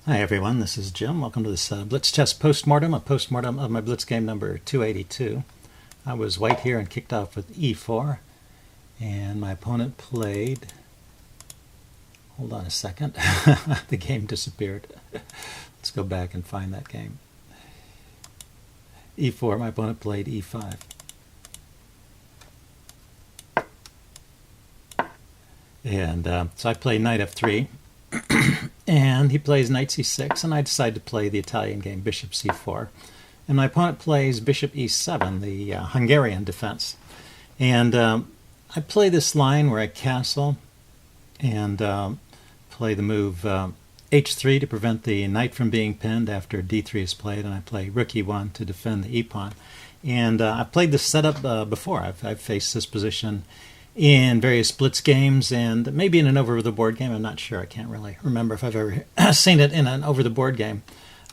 Hi everyone, this is Jim. Welcome to this Blitz chess postmortem, a postmortem of my Blitz game number 282. I was white here and kicked off with e4, and my opponent played... Hold on a second. The game disappeared. Let's go back and find that game. e4, my opponent played e5. And so I play knight f3. And he plays knight c6, and I decide to play the Italian game bishop c4. And my opponent plays bishop e7, the Hungarian defense. And I play this line where I castle and play the move h3 to prevent the knight from being pinned after d3 is played, and I play rook e1 to defend the e-pawn. And I've played this setup before. I've faced this position in various Blitz games, and maybe in an over-the-board game. I'm not sure. I can't really remember if I've ever seen it in an over-the-board game.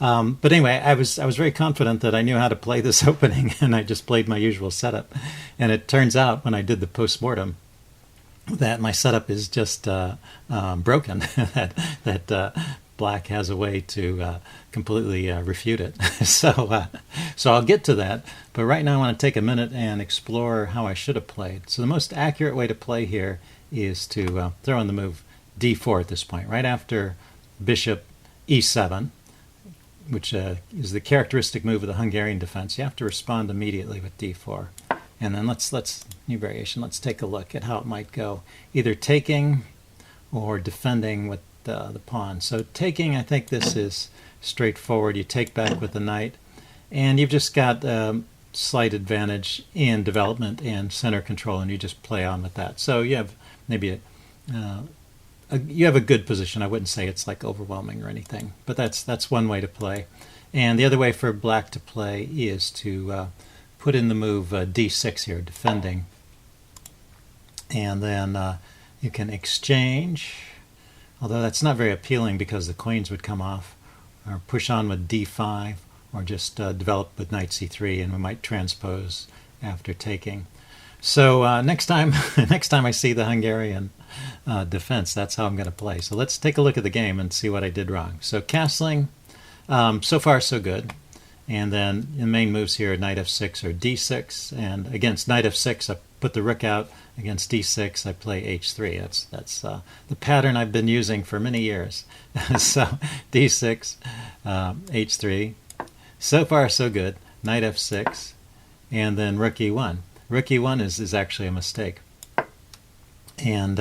But anyway, I was very confident that I knew how to play this opening, and I just played my usual setup. And it turns out, when I did the post-mortem, that my setup is just broken, that Black has a way to completely refute it. So I'll get to that, but right now I want to take a minute and explore how I should have played. So the most accurate way to play here is to throw in the move d4 at this point, right after bishop e7, which is the characteristic move of the Hungarian defense. You have to respond immediately with d4. And then let's new variation. Let's take a look at how it might go, either taking or defending with the pawn. So taking, I think this is straightforward. You take back with the knight, and you've just got slight advantage in development and center control, and you just play on with that. So you have maybe you have a good position. I wouldn't say it's like overwhelming or anything, but that's one way to play. And the other way for Black to play is to put in the move d6 here, defending, and then you can exchange, although that's not very appealing because the queens would come off, or push on with d5, or just develop with knight c3, and we might transpose after taking. So next time I see the Hungarian defense, that's how I'm going to play. So let's take a look at the game and see what I did wrong. So castling, so far so good. And then the main moves here, knight f6 or d6, and against knight f6 I put the rook out. Against d6 I play h3. That's the pattern I've been using for many years. So d6, h3, so far so good. Knight f6, and then rook e1. Rook e1 is actually a mistake. And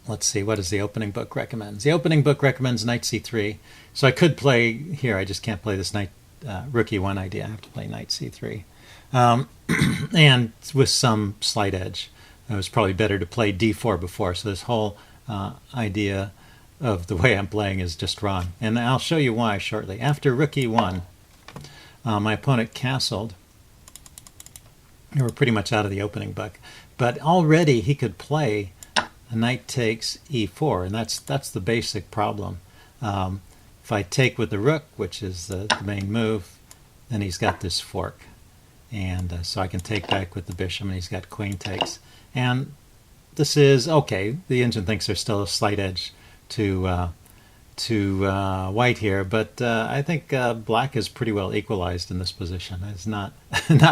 let's see, what does the opening book recommend? The opening book recommends knight c3. So I could play here, I just can't play this knight rook e1 idea. I have to play knight c3. And with some slight edge. It was probably better to play d4 before, so this whole idea of the way I'm playing is just wrong. And I'll show you why shortly. After rook e1, my opponent castled. We were pretty much out of the opening book. But already he could play a knight takes e4, and that's the basic problem. If I take with the rook, which is the main move, then he's got this fork. And so I can take back with the bishop, and he's got queen takes. And this is okay. The engine thinks there's still a slight edge to white here, but I think Black is pretty well equalized in this position. It's not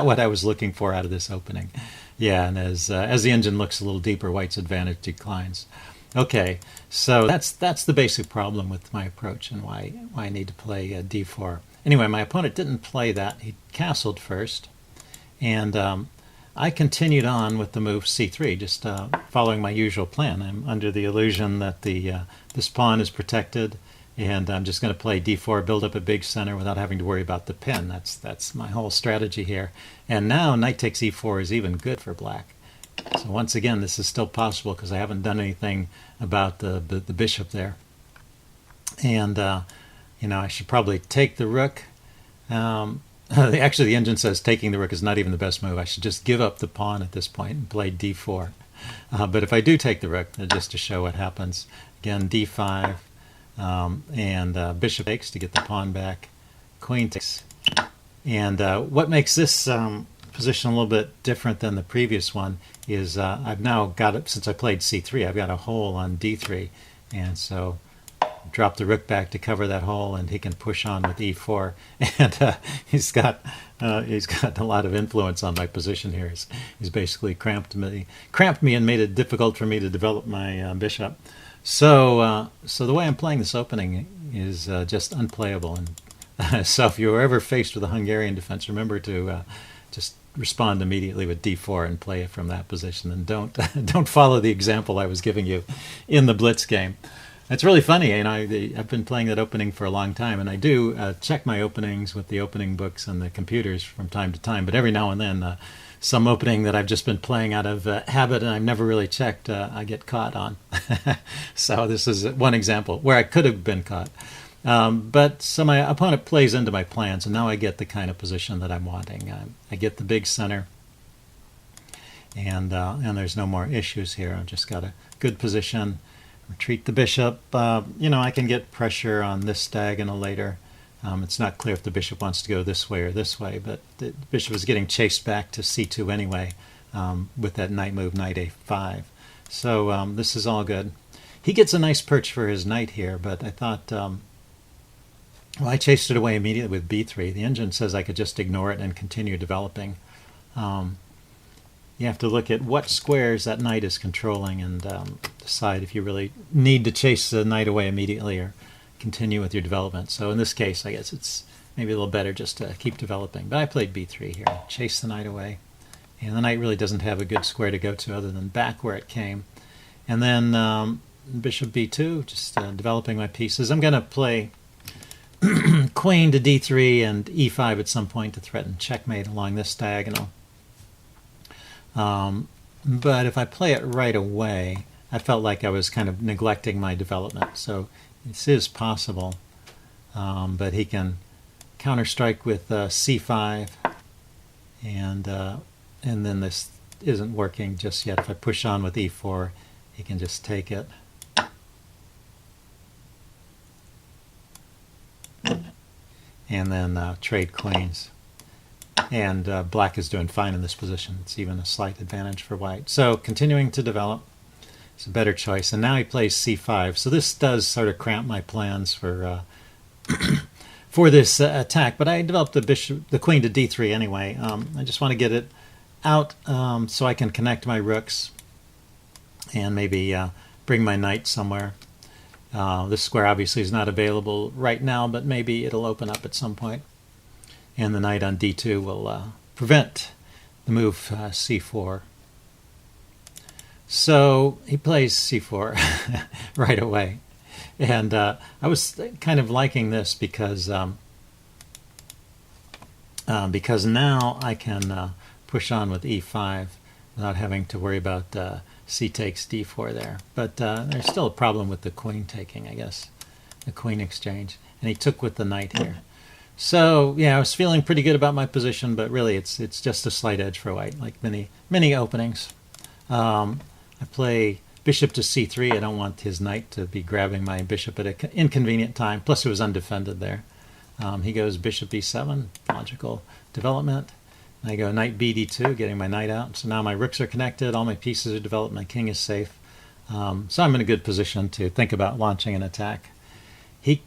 what I was looking for out of this opening. Yeah, and as the engine looks a little deeper, White's advantage declines. Okay, so that's the basic problem with my approach and why I need to play d4. Anyway, my opponent didn't play that. He castled first, and I continued on with the move c3, just following my usual plan. I'm under the illusion that this pawn is protected, and I'm just going to play d4, build up a big center without having to worry about the pin. That's my whole strategy here. And now knight takes e4 is even good for Black. So once again, this is still possible because I haven't done anything about the bishop there. And I should probably take the rook. Actually, the engine says taking the rook is not even the best move. I should just give up the pawn at this point and play d4. But if I do take the rook, just to show what happens, again, d5, and bishop takes to get the pawn back, queen takes. And what makes this position a little bit different than the previous one is I've now got it, since I played c3, I've got a hole on d3. And so drop the rook back to cover that hole, and he can push on with e4. And he's got a lot of influence on my position here. He's basically cramped me and made it difficult for me to develop my bishop. So the way I'm playing this opening is just unplayable. And so if you're ever faced with a Hungarian defense, remember to just respond immediately with d4 and play it from that position, and don't follow the example I was giving you in the Blitz game. It's really funny, and I've been playing that opening for a long time, and I do check my openings with the opening books and the computers from time to time, but every now and then some opening that I've just been playing out of habit and I've never really checked, I get caught on. So this is one example where I could have been caught. So my opponent plays into my plans, and now I get the kind of position that I'm wanting. I get the big center, and there's no more issues here. I've just got a good position. Retreat the bishop. I can get pressure on this diagonal later. It's not clear if the bishop wants to go this way or this way, but the bishop is getting chased back to c2 anyway with that knight move, knight a5. So this is all good. He gets a nice perch for his knight here, but I thought... well, I chased it away immediately with b3. The engine says I could just ignore it and continue developing. You have to look at what squares that knight is controlling and decide if you really need to chase the knight away immediately or continue with your development. So in this case, I guess it's maybe a little better just to keep developing. But I played b3 here, chase the knight away. And the knight really doesn't have a good square to go to other than back where it came. And then bishop b2, just developing my pieces. I'm going to play... queen to d3 and e5 at some point to threaten checkmate along this diagonal. But if I play it right away, I felt like I was kind of neglecting my development. So this is possible, but he can counterstrike with c5, and then this isn't working just yet. If I push on with e4, he can just take it. And then trade queens. And black is doing fine in this position. It's even a slight advantage for white. So continuing to develop. It's a better choice. And now he plays c5. So this does sort of cramp my plans for for this attack. But I developed the queen to d3 anyway. I just want to get it out so I can connect my rooks and maybe bring my knight somewhere. This square obviously is not available right now, but maybe it'll open up at some point. And the knight on d2 will prevent the move c4. So he plays c4 right away. And I was kind of liking this because now I can push on with e5 without having to worry about c takes d4 there. But there's still a problem with the queen taking, I guess, the queen exchange. And he took with the knight here. So yeah, I was feeling pretty good about my position, but really it's just a slight edge for white, like many openings. I play bishop to c3. I don't want his knight to be grabbing my bishop at an inconvenient time. Plus it was undefended there. He goes bishop e7, logical development. I go knight bd2, getting my knight out. So now my rooks are connected, all my pieces are developed, my king is safe. So I'm in a good position to think about launching an attack. He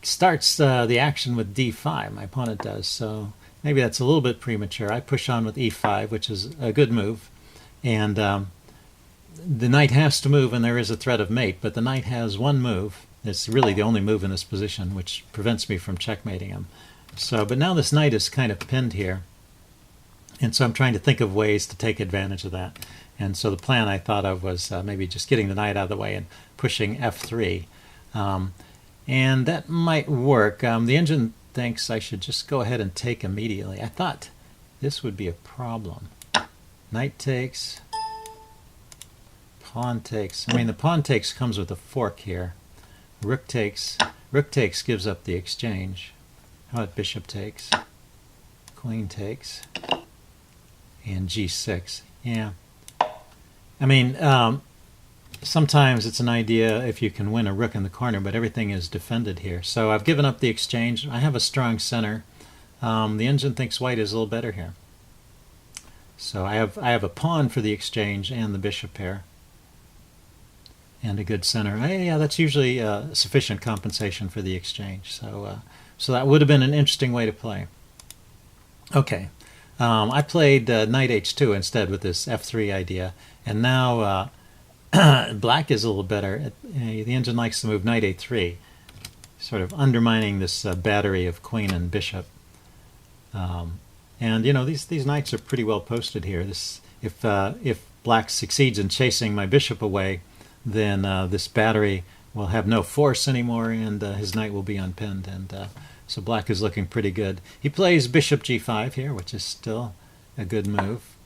starts the action with d5, my opponent does, so maybe that's a little bit premature. I push on with e5, which is a good move. And the knight has to move, and there is a threat of mate, but the knight has one move. It's really the only move in this position, which prevents me from checkmating him. So, but now this knight is kind of pinned here. And so I'm trying to think of ways to take advantage of that. And so the plan I thought of was maybe just getting the knight out of the way and pushing f3. And that might work. The engine thinks I should just go ahead and take immediately. I thought this would be a problem. Knight takes, pawn takes. I mean, the pawn takes comes with a fork here. Rook takes gives up the exchange. How about bishop takes? Queen takes. And g6. Yeah. I mean, sometimes it's an idea if you can win a rook in the corner, but everything is defended here. So I've given up the exchange. I have a strong center. The engine thinks white is a little better here. So I have a pawn for the exchange and the bishop pair. and a good center. Yeah, that's usually sufficient compensation for the exchange. So that would have been an interesting way to play. Okay, I played knight h2 instead with this f3 idea, and now black is a little better. The engine likes to move knight a3, sort of undermining this battery of queen and bishop. And you know, these knights are pretty well posted here. If black succeeds in chasing my bishop away, then this battery will have no force anymore, and his knight will be unpinned. And so black is looking pretty good. He plays bishop g5 here, which is still a good move.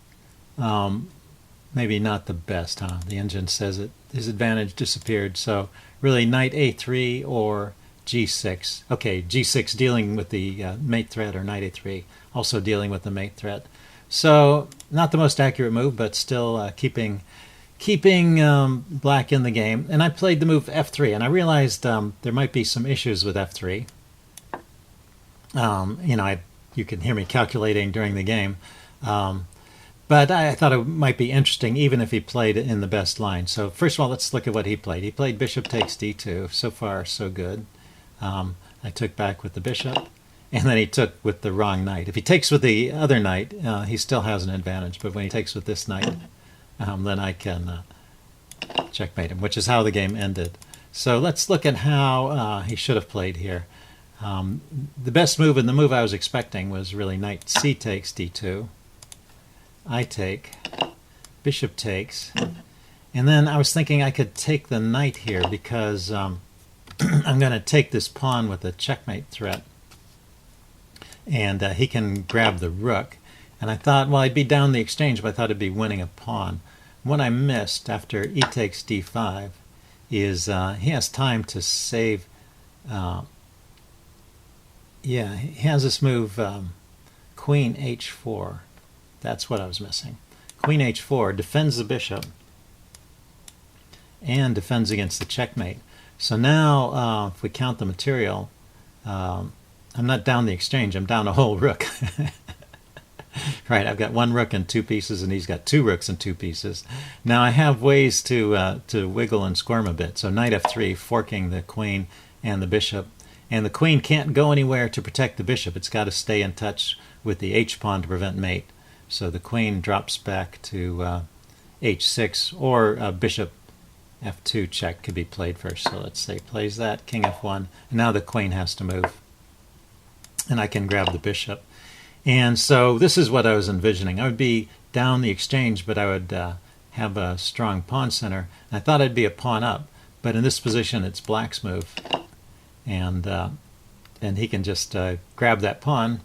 Maybe not the best, huh? The engine says his advantage disappeared. So really knight a3 or g6. Okay, g6 dealing with the mate threat, or knight a3 also dealing with the mate threat. So not the most accurate move, but still keeping black in the game. And I played the move f3, and I realized there might be some issues with f3. You know, you can hear me calculating during the game. But I thought it might be interesting even if he played it in the best line. So first of all, let's look at what he played. He played bishop takes d2. So far, so good. I took back with the bishop, and then he took with the wrong knight. If he takes with the other knight, he still has an advantage. But when he takes with this knight, then I can checkmate him, which is how the game ended. So let's look at how he should have played here. The best move, and the move I was expecting, was really knight c takes d2. I take, bishop takes, and then I was thinking I could take the knight here because I'm going to take this pawn with a checkmate threat, and he can grab the rook. And I thought, well, I'd be down the exchange, but I thought I'd be winning a pawn. What I missed after e takes d5 is he has time to save. Yeah, he has this move, queen h4. That's what I was missing. Queen h4 defends the bishop and defends against the checkmate. So now, if we count the material, I'm not down the exchange, I'm down a whole rook. Right, I've got one rook and two pieces, and he's got two rooks and two pieces. Now I have ways to wiggle and squirm a bit. So knight f3, forking the queen and the bishop. And the queen can't go anywhere to protect the bishop. It's got to stay in touch with the h-pawn to prevent mate. So the queen drops back to h6, or bishop f2 check could be played first. So let's say plays that, king f1, and now the queen has to move. And I can grab the bishop. And so this is what I was envisioning. I would be down the exchange, but I would have a strong pawn center. I thought I'd be a pawn up, but in this position it's black's move. And he can just grab that pawn.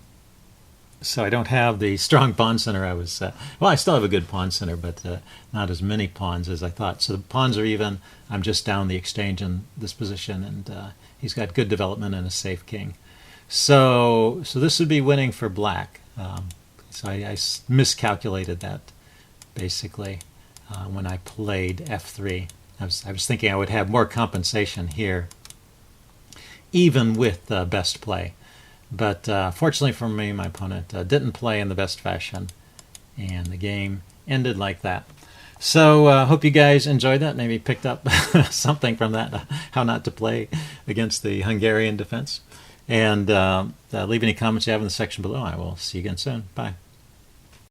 So I don't have the strong pawn center I was... well, I still have a good pawn center, but not as many pawns as I thought. So the pawns are even. I'm just down the exchange in this position, and he's got good development and a safe king. So this would be winning for black. So I miscalculated that, basically, when I played f3. I was thinking I would have more compensation here, even with best play. But fortunately for me, my opponent didn't play in the best fashion, and the game ended like that. So hope you guys enjoyed that, maybe picked up something from that, how not to play against the Hungarian defense. And leave any comments you have in the section below. I will see you again soon. Bye.